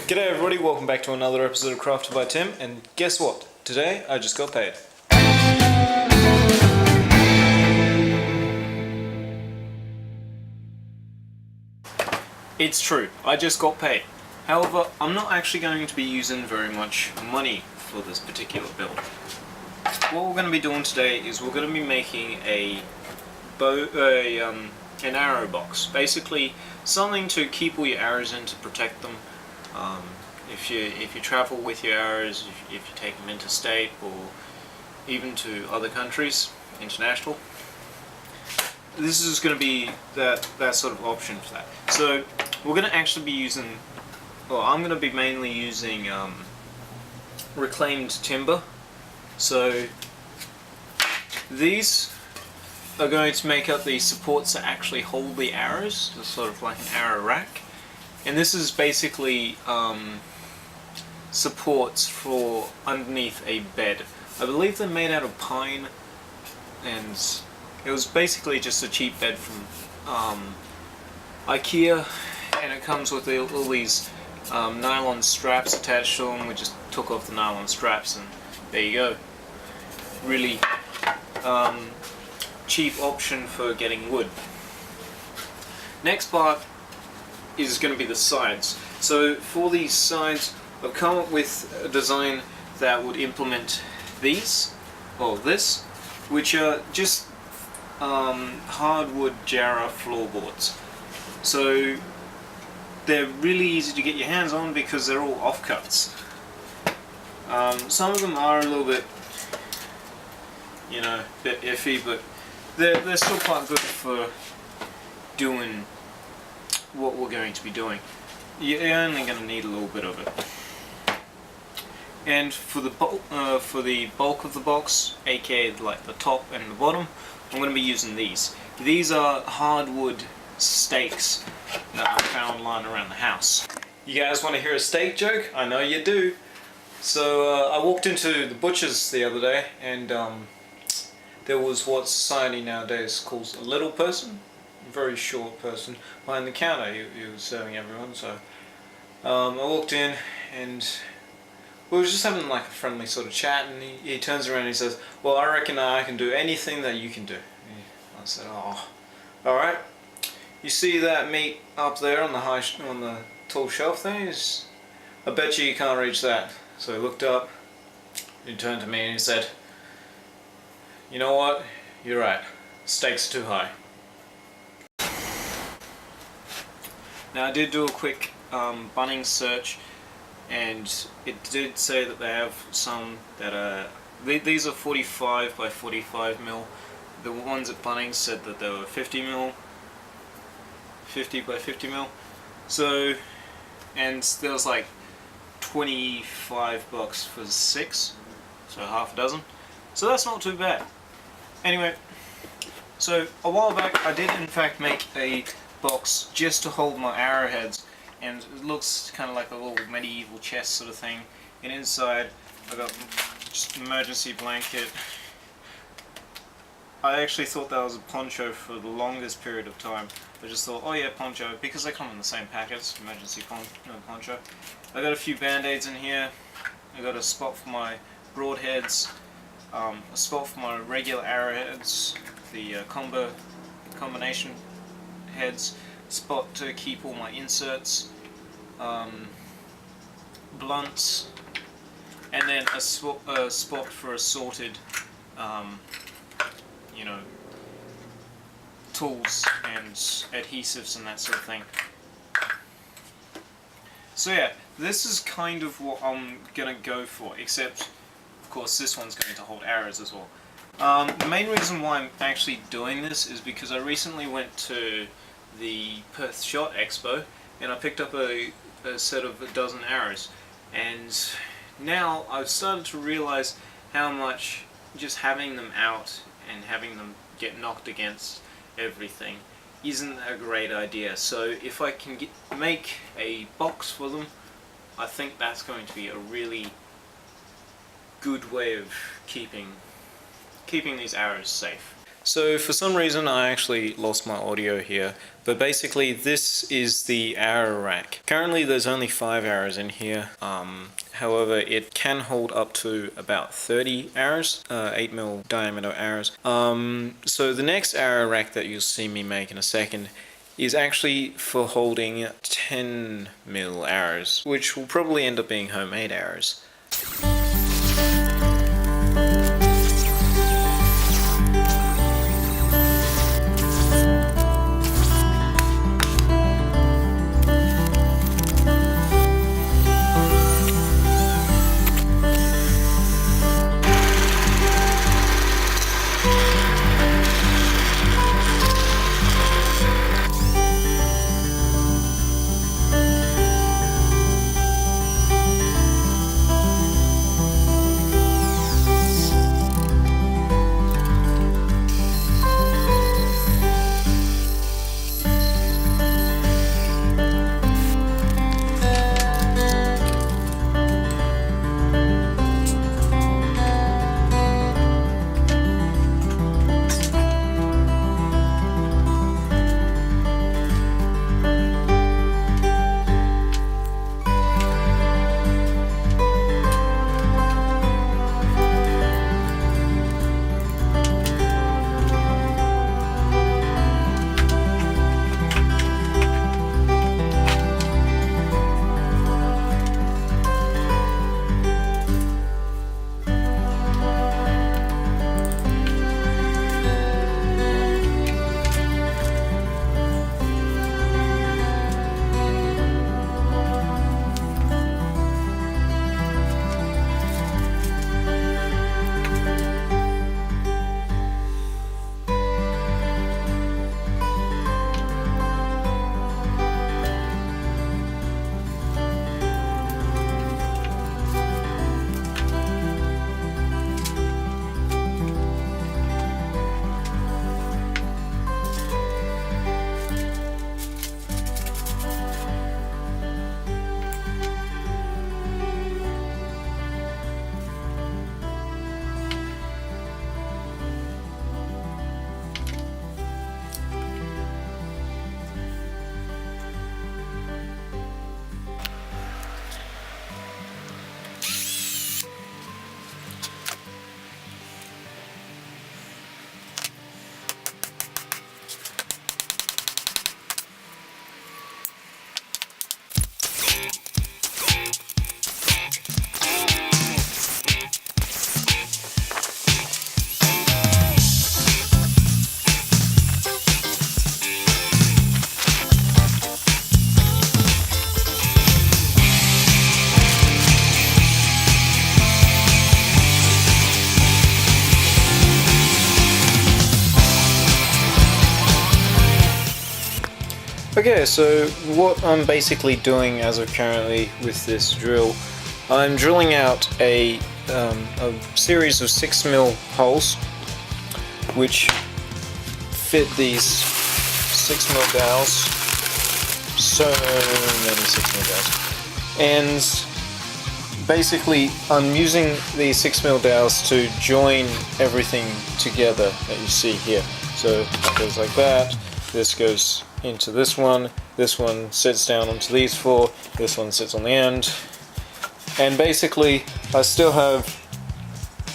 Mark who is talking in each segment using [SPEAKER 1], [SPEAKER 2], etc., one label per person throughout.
[SPEAKER 1] G'day everybody, welcome back to another episode of Crafted by Tim, and guess what? Today I just got paid. It's true, I just got paid. However, I'm not actually going to be using very much money for this particular build. What we're going to be doing today is we're going to be making an arrow box. Basically, something to keep all your arrows in to protect them. If you travel with your arrows, if you take them interstate or even to other countries, international, this is going to be that sort of option for that. So we're going to actually be using, well, I'm going to be mainly using reclaimed timber. So these are going to make up the supports that actually hold the arrows, just sort of like an arrow rack. And this is basically supports for underneath a bed. I believe they're made out of pine, and it was basically just a cheap bed from IKEA, and it comes with all these nylon straps attached to them. We just took off the nylon straps and there you go. Really cheap option for getting wood. Next part is going to be the sides. So for these sides, I've come up with a design that would implement these, or this, which are just hardwood Jarrah floorboards. So they're really easy to get your hands on because they're all offcuts. Some of them are a little bit, a bit iffy, but they're still quite good for doing what we're going to be doing. You're only going to need a little bit of it. And for the bulk of the box, aka like the top and the bottom, I'm going to be using these. These are hardwood stakes that I found lying around the house. You guys want to hear a steak joke? I know you do. So I walked into the butcher's the other day, and there was what society nowadays calls a little person, a very short person behind the counter. He was serving everyone. So I walked in and we were just having like a friendly sort of chat, and he turns around and he says, "Well, I reckon I can do anything that you can do." I said, "Oh, alright. You see that meat up there on the tall shelf there? I bet you can't reach that." So he looked up, he turned to me and he said, "You know what? You're right. Stakes are too high." Now I did do a quick Bunnings search, and it did say that they have some that are, these are 45 by 45 mil. The ones at Bunnings said that they were 50 mil, 50 by 50 mil. So, and there was like $25 for 6, so half a dozen. So that's not too bad. Anyway, so a while back I did in fact make a box just to hold my arrowheads, and it looks kind of like a little medieval chest sort of thing. And inside I got just an emergency blanket. I actually thought that was a poncho for the longest period of time. I just thought, oh yeah, poncho, because they come in the same packets, emergency poncho. I got a few band-aids in here. I got a spot for my broadheads, a spot for my regular arrowheads, the combination heads, spot to keep all my inserts, blunts, and then a spot for assorted tools and adhesives and that sort of thing. So yeah, this is kind of what I'm gonna go for, except of course this one's going to hold arrows as well. The main reason why I'm actually doing this is because I recently went to the Perth Shot Expo and I picked up a set of a dozen arrows, and now I've started to realize how much just having them out and having them get knocked against everything isn't a great idea. So if I can make a box for them, I think that's going to be a really good way of keeping these arrows safe. So for some reason I actually lost my audio here, but basically this is the arrow rack. Currently there's only 5 arrows in here, however it can hold up to about 30 arrows, 8mm diameter arrows. So the next arrow rack that you'll see me make in a second is actually for holding 10mm arrows, which will probably end up being homemade arrows. Okay, so what I'm basically doing as of currently with this drill, I'm drilling out a series of 6mm holes which fit these 6mm dowels. So many 6mm dowels. And basically I'm using these 6mm dowels to join everything together that you see here. So it goes like that, this goes into this one sits down onto these 4, this one sits on the end, and basically I still have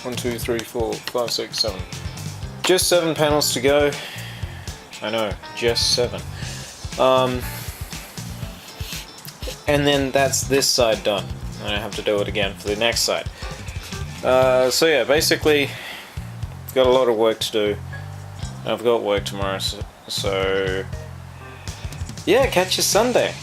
[SPEAKER 1] 1, 2, 3, 4, 5, 6, 7, just 7 panels to go. I know, just 7. And then that's this side done, and I have to do it again for the next side. So yeah, basically got a lot of work to do. I've got work tomorrow, so yeah, catch you Sunday.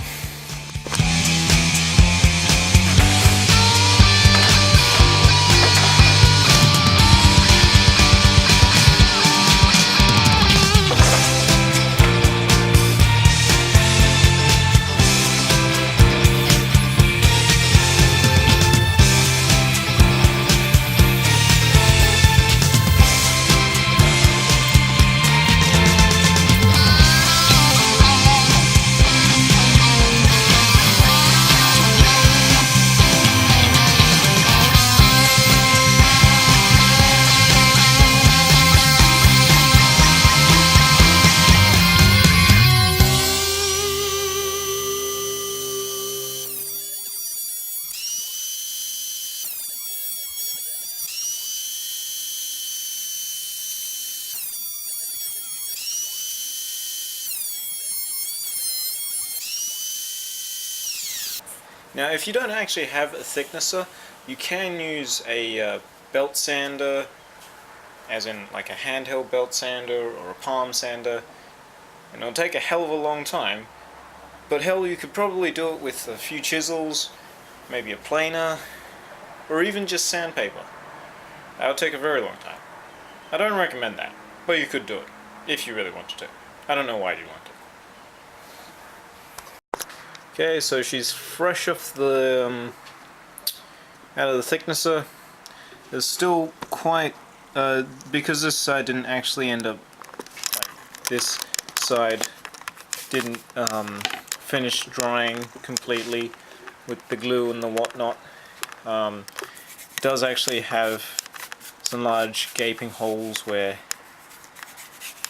[SPEAKER 1] Now if you don't actually have a thicknesser, you can use a belt sander, as in like a handheld belt sander or a palm sander, and it'll take a hell of a long time, but hell, you could probably do it with a few chisels, maybe a planer, or even just sandpaper. That would take a very long time. I don't recommend that, but you could do it, if you really wanted to. I don't know why you want to. Okay, so she's fresh off the, out of the thicknesser. There's still quite, because this side didn't actually end up, like, this side didn't finish drying completely with the glue and the whatnot. It does actually have some large gaping holes where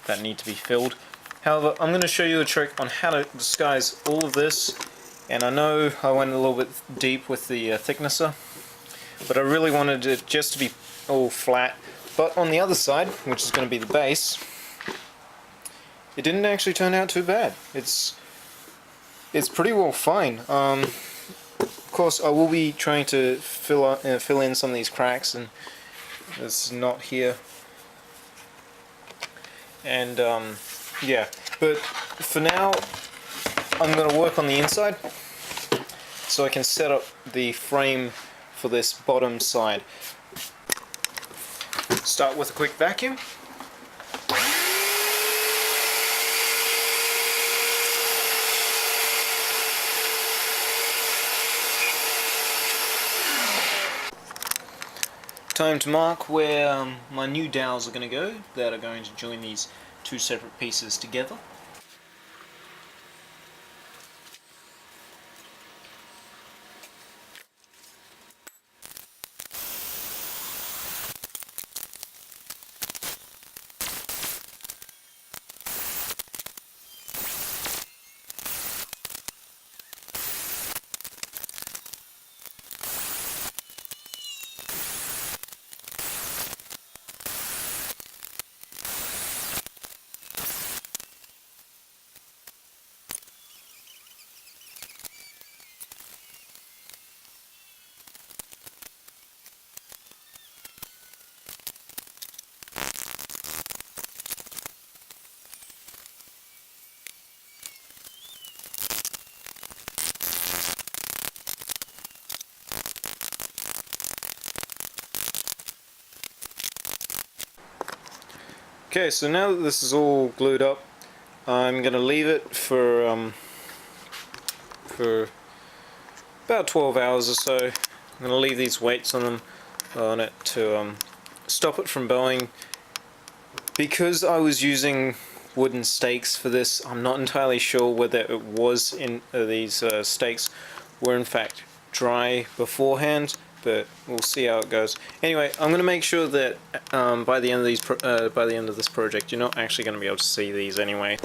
[SPEAKER 1] that need to be filled. However, I'm going to show you a trick on how to disguise all of this, and I know I went a little bit deep with the thicknesser, but I really wanted it just to be all flat. But on the other side, which is going to be the base, it didn't actually turn out too bad. It's pretty well fine. Of course, I will be trying to fill in some of these cracks, and it's not here. And yeah, but for now, I'm going to work on the inside so I can set up the frame for this bottom side. Start with a quick vacuum. Time to mark where my new dowels are going to go, that are going to join these two separate pieces together. Okay, so now that this is all glued up, I'm going to leave it for about 12 hours or so. I'm going to leave these weights on it to stop it from bowing. Because I was using wooden stakes for this, I'm not entirely sure whether it was in these stakes were in fact dry beforehand, but we'll see how it goes. Anyway, I'm going to make sure that by the end of this project, you're not actually going to be able to see these anyway.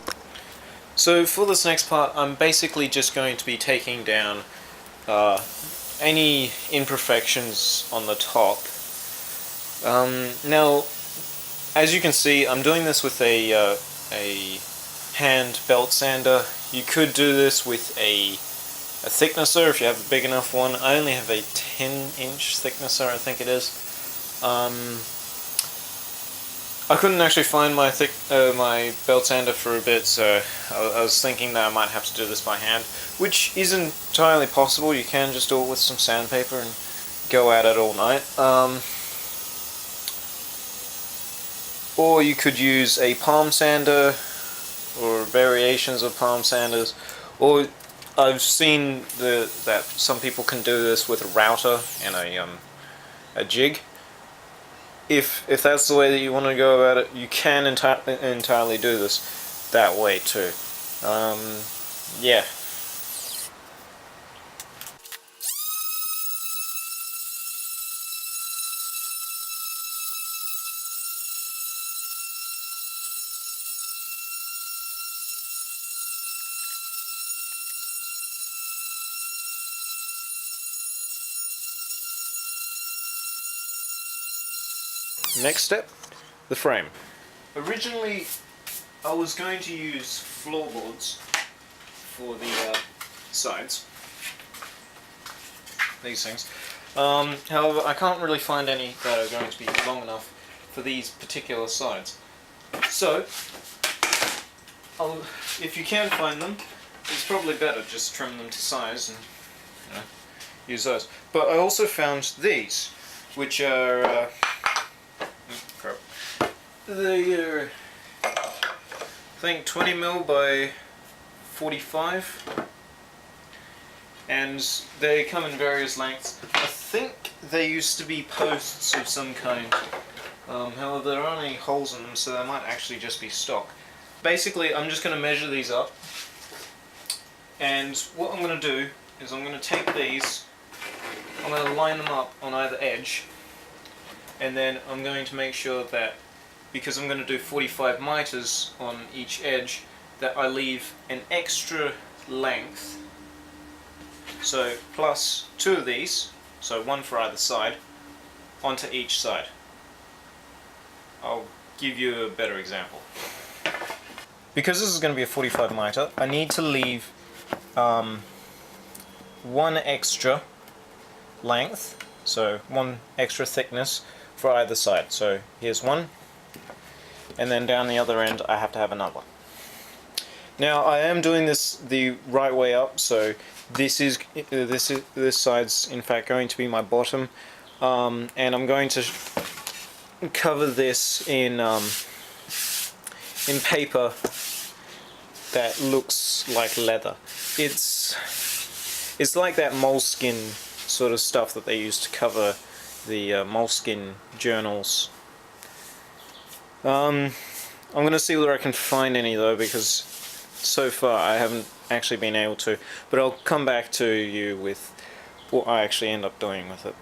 [SPEAKER 1] So for this next part, I'm basically just going to be taking down any imperfections on the top. Now, as you can see, I'm doing this with a hand belt sander. You could do this with a thicknesser if you have a big enough one. I only have a 10-inch thicknesser, I think it is. I couldn't actually find my my belt sander for a bit, so I was thinking that I might have to do this by hand, which is entirely possible. You can just do it with some sandpaper and go at it all night. Or you could use a palm sander, or variations of palm sanders, or I've seen that some people can do this with a router and a jig. If that's the way that you want to go about it, you can entirely do this that way too. Yeah. Next step, the frame. Originally, I was going to use floorboards for the sides, these things. However, I can't really find any that are going to be long enough for these particular sides. So, if you can find them, it's probably better just trim them to size and use those. But I also found these, which are crap. They are, I think, 20mm by 45, and they come in various lengths. I think they used to be posts of some kind. However, there aren't any holes in them, so they might actually just be stock. Basically, I'm just going to measure these up, and what I'm going to do is I'm going to take these, I'm going to line them up on either edge, and then I'm going to make sure that, because I'm going to do 45 miters on each edge, that I leave an extra length, so plus 2 of these, so 1 for either side, onto each side. I'll give you a better example. Because this is going to be a 45 miter, I need to leave 1 extra length, so 1 extra thickness for either side. So here's 1, and then down the other end I have to have another. Now I am doing this the right way up, so this side's in fact going to be my bottom, and I'm going to cover this in paper that looks like leather. It's like that moleskin sort of stuff that they used to cover the moleskin journals. I'm gonna see whether I can find any though, because so far I haven't actually been able to, but I'll come back to you with what I actually end up doing with it.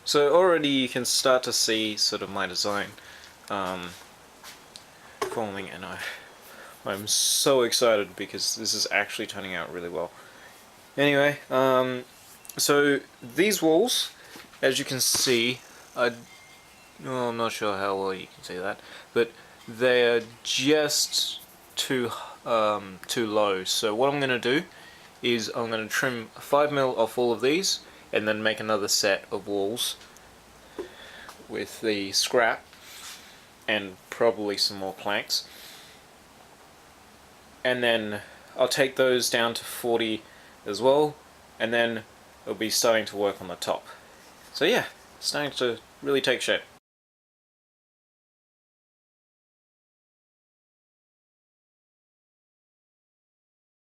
[SPEAKER 1] So already you can start to see sort of my design forming, and I'm so excited because this is actually turning out really well. Anyway, so these walls, as you can see, well, I'm not sure how well you can see that, but they're just too low. So what I'm going to do is I'm going to trim 5mm off all of these, and then make another set of walls with the scrap and probably some more planks, and then I'll take those down to 40 as well, and then I'll be starting to work on the top. So yeah, it's starting to really take shape.